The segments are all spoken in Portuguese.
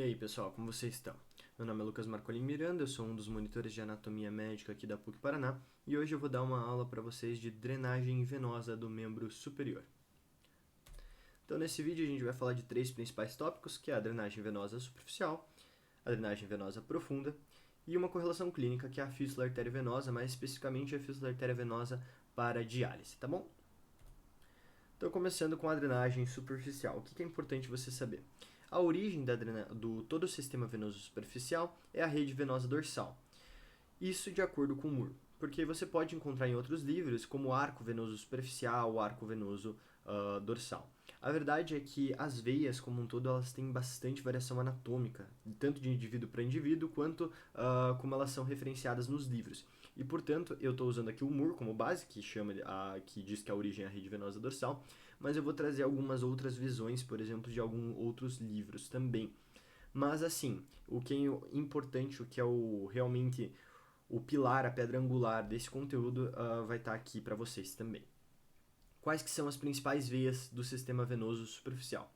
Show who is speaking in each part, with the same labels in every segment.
Speaker 1: E aí, pessoal, como vocês estão? Meu nome é Lucas Marcolin Miranda, eu sou um dos monitores de anatomia médica aqui da PUC Paraná e hoje eu vou dar uma aula para vocês de drenagem venosa do membro superior. Então, nesse vídeo a gente vai falar de três principais tópicos, que é a drenagem venosa superficial, a drenagem venosa profunda e uma correlação clínica, que é a fístula arteriovenosa, mais especificamente a fístula arteriovenosa para diálise, tá bom? Então, começando com a drenagem superficial, o que é importante você saber? A origem do todo o sistema venoso superficial é a rede venosa dorsal. Isso de acordo com Moore, porque você pode encontrar em outros livros como o arco venoso superficial, o arco venoso dorsal. A verdade é que as veias, como um todo, elas têm bastante variação anatômica, tanto de indivíduo para indivíduo, quanto como elas são referenciadas nos livros. E, portanto, eu estou usando aqui o Moore como base, que diz que a origem é a rede venosa dorsal, mas eu vou trazer algumas outras visões, por exemplo, de alguns outros livros também. Mas, assim, o que é importante, o que é realmente o pilar, a pedra angular desse conteúdo vai estar aqui para vocês também. Quais que são as principais veias do sistema venoso superficial?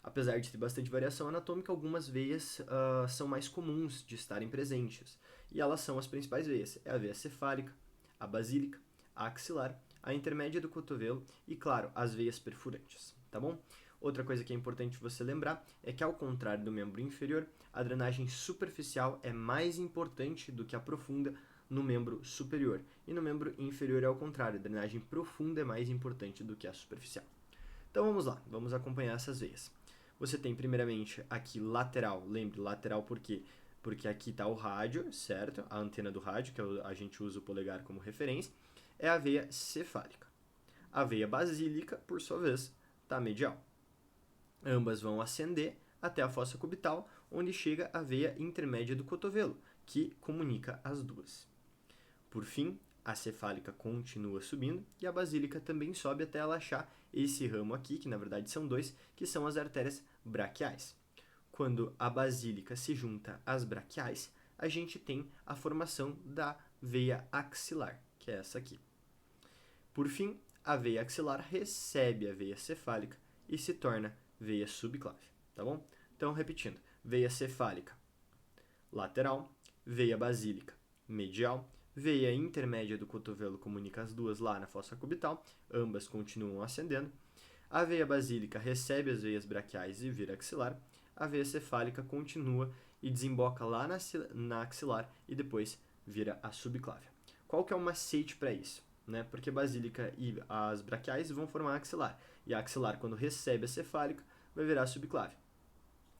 Speaker 1: Apesar de ter bastante variação anatômica, algumas veias são mais comuns de estarem presentes. E elas são as principais veias. É a veia cefálica, a basílica, a axilar, a intermédia do cotovelo e, claro, as veias perfurantes, tá bom? Outra coisa que é importante você lembrar é que, ao contrário do membro inferior, a drenagem superficial é mais importante do que a profunda no membro superior. E no membro inferior é ao contrário, a drenagem profunda é mais importante do que a superficial. Então vamos lá, vamos acompanhar essas veias. Você tem primeiramente aqui lateral, lembre, lateral por quê? Porque aqui está o rádio, certo? A antena do rádio, que a gente usa o polegar como referência, é a veia cefálica. A veia basílica, por sua vez, está medial. Ambas vão ascender até a fossa cubital, onde chega a veia intermédia do cotovelo, que comunica as duas. Por fim, a cefálica continua subindo e a basílica também sobe até ela achar esse ramo aqui, que na verdade são dois, que são as artérias braquiais. Quando a basílica se junta às braquiais, a gente tem a formação da veia axilar, que é essa aqui. Por fim, a veia axilar recebe a veia cefálica e se torna veia subclave, tá bom? Então, repetindo, veia cefálica lateral, veia basílica medial, veia intermédia do cotovelo comunica as duas lá na fossa cubital, ambas continuam ascendendo. A veia basílica recebe as veias braquiais e vira axilar. A veia cefálica continua e desemboca lá na axilar e depois vira a subclávia. Qual que é o macete para isso? Né? Porque a basílica e as braquiais vão formar a axilar. E a axilar, quando recebe a cefálica, vai virar a subclávia.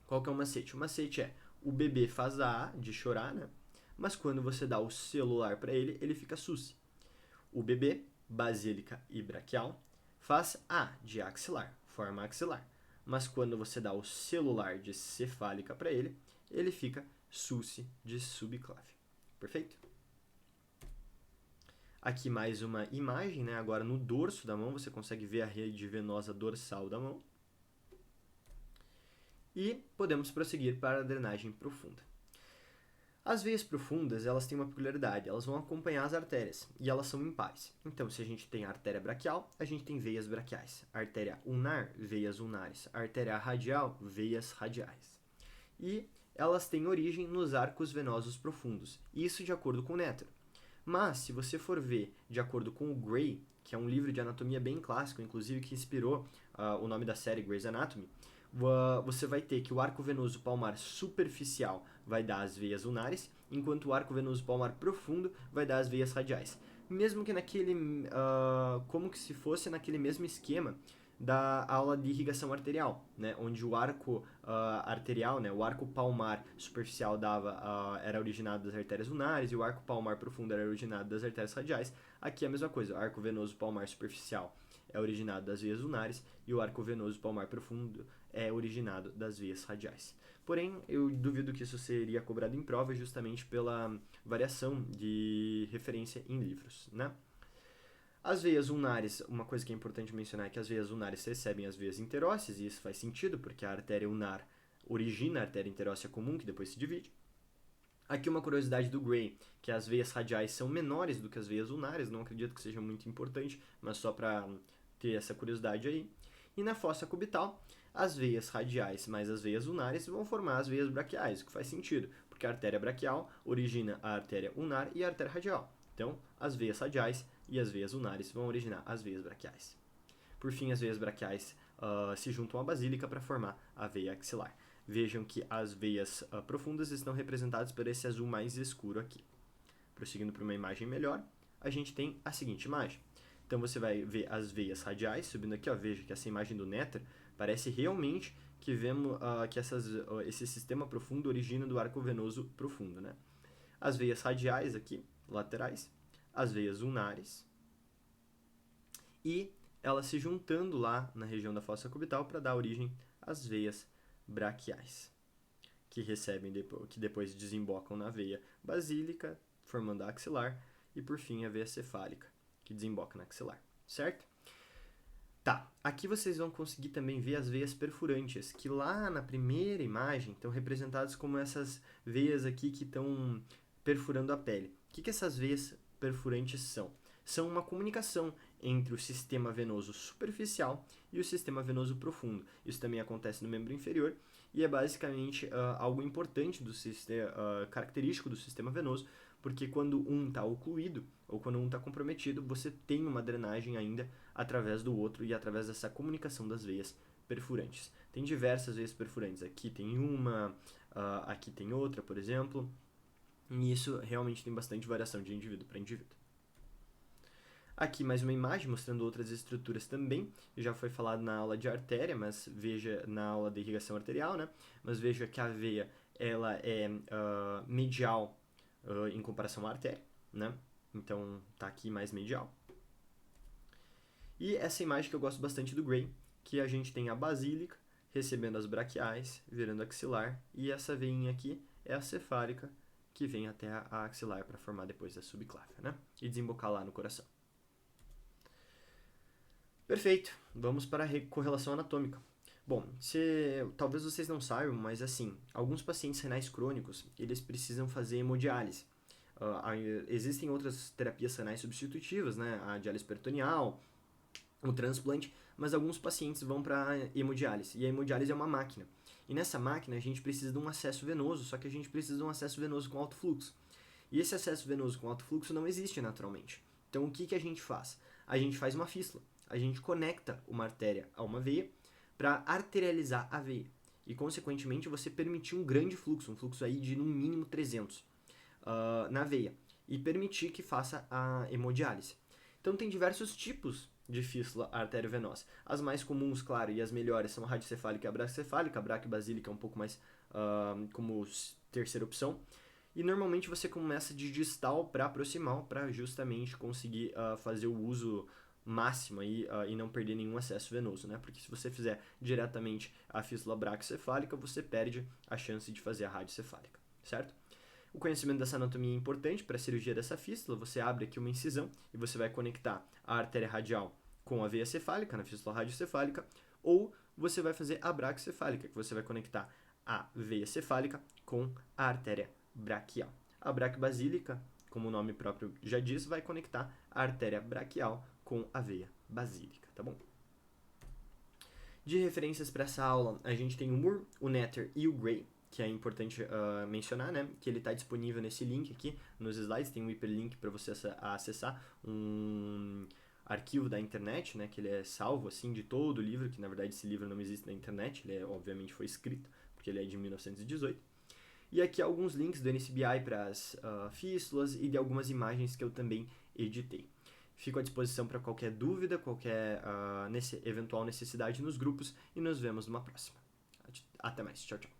Speaker 1: Qual que é o macete? O macete é: o bebê faz a de chorar, né? Mas quando você dá o celular para ele, ele fica sus. O bebê, basílica e braquial, faz a de axilar, forma axilar. Mas quando você dá o celular de cefálica para ele, ele fica sus de subclave. Perfeito? Aqui mais uma imagem, né? Agora no dorso da mão, você consegue ver a rede venosa dorsal da mão. E podemos prosseguir para a drenagem profunda. As veias profundas, elas têm uma peculiaridade, elas vão acompanhar as artérias, e elas são impares. Então, se a gente tem a artéria braquial, a gente tem veias braquiais. A artéria ulnar, veias ulnares. A artéria radial, veias radiais. E elas têm origem nos arcos venosos profundos, isso de acordo com o Nétero. Mas, se você for ver de acordo com o Gray, que é um livro de anatomia bem clássico, inclusive que inspirou o nome da série Grey's Anatomy, você vai ter que o arco venoso palmar superficial vai dar as veias ulnares, enquanto o arco venoso palmar profundo vai dar as veias radiais. Mesmo que como que se fosse naquele mesmo esquema da aula de irrigação arterial, né, onde o arco arterial, né, o arco palmar superficial era originado das artérias ulnares e o arco palmar profundo era originado das artérias radiais. Aqui é a mesma coisa, o arco venoso palmar superficial é originado das veias ulnares e o arco venoso palmar profundo é originado das veias radiais. Porém, eu duvido que isso seria cobrado em prova justamente pela variação de referência em livros, né? As veias ulnares, uma coisa que é importante mencionar é que as veias ulnares recebem as veias interósseas, e isso faz sentido, porque a artéria ulnar origina a artéria interóssea comum, que depois se divide. Aqui uma curiosidade do Gray, que as veias radiais são menores do que as veias ulnares, não acredito que seja muito importante, mas só para ter essa curiosidade aí. E na fossa cubital, as veias radiais mais as veias unares vão formar as veias braquiais, o que faz sentido, porque a artéria braquial origina a artéria unar e a artéria radial. Então, as veias radiais e as veias unares vão originar as veias braquiais. Por fim, as veias braquiais se juntam à basílica para formar a veia axilar. Vejam que as veias profundas estão representadas por esse azul mais escuro aqui. Prosseguindo para uma imagem melhor, a gente tem a seguinte imagem. Então você vai ver as veias radiais, subindo aqui, ó, veja que essa imagem do néter parece realmente que vemos que esse sistema profundo origina do arco venoso profundo, né? As veias radiais aqui, laterais, as veias unares, e elas se juntando lá na região da fossa cubital para dar origem às veias braquiais, que depois desembocam na veia basílica, formando a axilar, e por fim a veia cefálica, que desemboca na axilar, certo? Tá, aqui vocês vão conseguir também ver as veias perfurantes, que lá na primeira imagem estão representadas como essas veias aqui que estão perfurando a pele. O que essas veias perfurantes são? São uma comunicação entre o sistema venoso superficial e o sistema venoso profundo. Isso também acontece no membro inferior e é basicamente algo importante do sistema, característico do sistema venoso, porque quando um está ocluído ou quando um está comprometido, você tem uma drenagem ainda através do outro e através dessa comunicação das veias perfurantes. Tem diversas veias perfurantes. Aqui tem uma, aqui tem outra, por exemplo, e isso realmente tem bastante variação de indivíduo para indivíduo. Aqui mais uma imagem mostrando outras estruturas também, já foi falado na aula de artéria, mas veja na aula de irrigação arterial, né? Mas veja que a veia ela é medial em comparação à artéria, né? Então tá aqui mais medial. E essa imagem que eu gosto bastante do Gray, que a gente tem a basílica recebendo as braquiais, virando axilar, e essa veinha aqui é a cefálica, que vem até a axilar para formar depois a subclávia, né? E desembocar lá no coração. Perfeito, vamos para a correlação anatômica. Bom, talvez vocês não saibam, mas assim, alguns pacientes renais crônicos, eles precisam fazer hemodiálise. Existem outras terapias renais substitutivas, né? A diálise peritoneal, o transplante, mas alguns pacientes vão para hemodiálise, e a hemodiálise é uma máquina. E nessa máquina a gente precisa de um acesso venoso, só que a gente precisa de um acesso venoso com alto fluxo. E esse acesso venoso com alto fluxo não existe naturalmente. Então o que a gente faz? A gente faz uma fístula. A gente conecta uma artéria a uma veia para arterializar a veia. E, consequentemente, você permitir um grande fluxo, um fluxo aí de no mínimo 300 na veia. E permitir que faça a hemodiálise. Então, tem diversos tipos de fístula arteriovenosa. As mais comuns, claro, e as melhores são a radiocefálica e a brachicefálica. A braquibasílica é um pouco mais como terceira opção. E normalmente você começa de distal para proximal para justamente conseguir fazer o uso máximo aí, e não perder nenhum acesso venoso, né? Porque se você fizer diretamente a fístula braquicefálica, você perde a chance de fazer a radiocefálica, certo? O conhecimento dessa anatomia é importante para a cirurgia dessa fístula. Você abre aqui uma incisão e você vai conectar a artéria radial com a veia cefálica, na fístula radiocefálica, ou você vai fazer a braquicefálica, que você vai conectar a veia cefálica com a artéria braquial. A braquibasílica, como o nome próprio já diz, vai conectar a artéria braquial com a veia basílica, tá bom? De referências para essa aula, a gente tem o Moore, o Netter e o Gray, que é importante mencionar, né? Que ele está disponível nesse link aqui, nos slides, tem um hiperlink para você acessar um arquivo da internet, né? Que ele é salvo, assim, de todo o livro, que na verdade esse livro não existe na internet, ele obviamente foi escrito, porque ele é de 1918. E aqui alguns links do NCBI para as fístulas e de algumas imagens que eu também editei. Fico à disposição para qualquer dúvida, qualquer eventual necessidade nos grupos e nos vemos numa próxima. Até mais. Tchau, tchau.